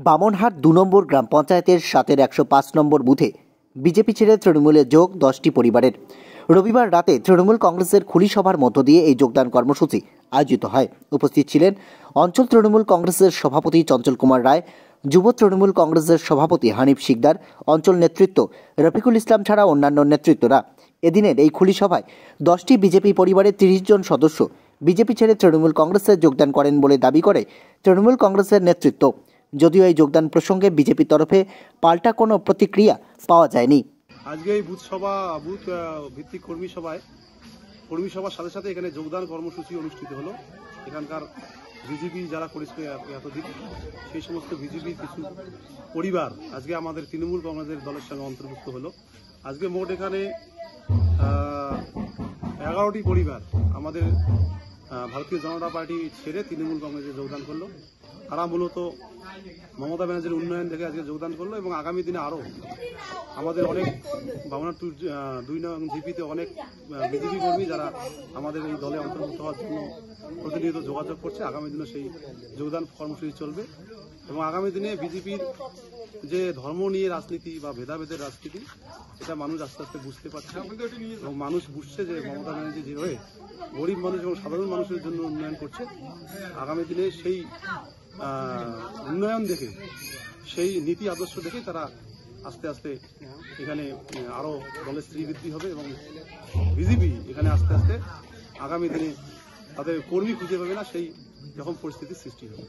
বামনহাট ২ নম্বর গ্রাম পঞ্চায়েতের ৭-এর ১০৫ নম্বর বুথে বিজেপি ছেড়ে তৃণমূলে যোগ ১০টি পরিবারের। রবিবার রাতে তৃণমূল কংগ্রেসের খুলি সভার মধ্য দিয়ে এই যোগদান কর্মসূচি আয়োজিত হয়। উপস্থিত ছিলেন অঞ্চল তৃণমূল কংগ্রেসের সভাপতি চঞ্চল কুমার রায়, যুব তৃণমূল কংগ্রেসের সভাপতি হানিফ শিকদার, অঞ্চল নেতৃত্ব রফিকুল ইসলাম ছাড়া অন্যান্য নেতৃত্বরা। এদিনের এই খুলি সভায় 10টি বিজেপি পরিবারের 30 জন সদস্য বিজেপি ছেড়ে তৃণমূল কংগ্রেসে যোগদান করেন বলে দাবি করে তৃণমূল কংগ্রেসের নেতৃত্ব। যদিও এই যোগদান প্রসঙ্গে বিজেপির তরফে পাল্টা কোনো প্রতিক্রিয়া পাওয়া যায়নি। আজকে এই বুথ ভিত্তিক কর্মী সভার সাথে সাথে এখানে যোগদান কর্মসূচি অনুষ্ঠিত হলো। এখানকার বিজেপি যারা করেছিল এতদিন, সেই সমস্ত বিজেপির কিছু পরিবার আজকে আমাদের তৃণমূল কংগ্রেসের দলের সঙ্গে অন্তর্ভুক্ত হলো। আজকে মোট এখানে 11টি পরিবার আমাদের ভারতীয় জনতা পার্টি ছেড়ে তৃণমূল কংগ্রেসে যোগদান করলো। তারা মূলত মমতা ব্যানার্জির উন্নয়ন দেখে আজকে যোগদান করলো এবং আগামী দিনে আরও আমাদের অনেক বামনহাট 2 নং জিপিতে অনেক বিজেপি কর্মী যারা আমাদের এই দলে অন্তর্ভুক্ত হওয়ার জন্য প্রতিনিয়ত যোগাযোগ করছে। আগামী দিনে সেই যোগদান কর্মসূচি চলবে এবং আগামী দিনে বিজেপির যে ধর্ম নিয়ে রাজনীতি বা ভেদাভেদের রাজনীতি, এটা মানুষ আস্তে আস্তে বুঝতে পারছে এবং মানুষ বুঝছে যে মমতা ব্যানার্জি যেভাবে গরিব মানুষ এবং সাধারণ মানুষের জন্য উন্নয়ন করছে, আগামী দিনে সেই উন্নয়ন দেখে, সেই নীতি আদর্শ দেখে তারা আস্তে আস্তে এখানে আরও দলের শ্রীবৃদ্ধি হবে এবং বিজেপি এখানে আস্তে আস্তে আগামী দিনে তাদের কর্মী খুঁজে পাবে না, সেই রকম পরিস্থিতির সৃষ্টি হবে।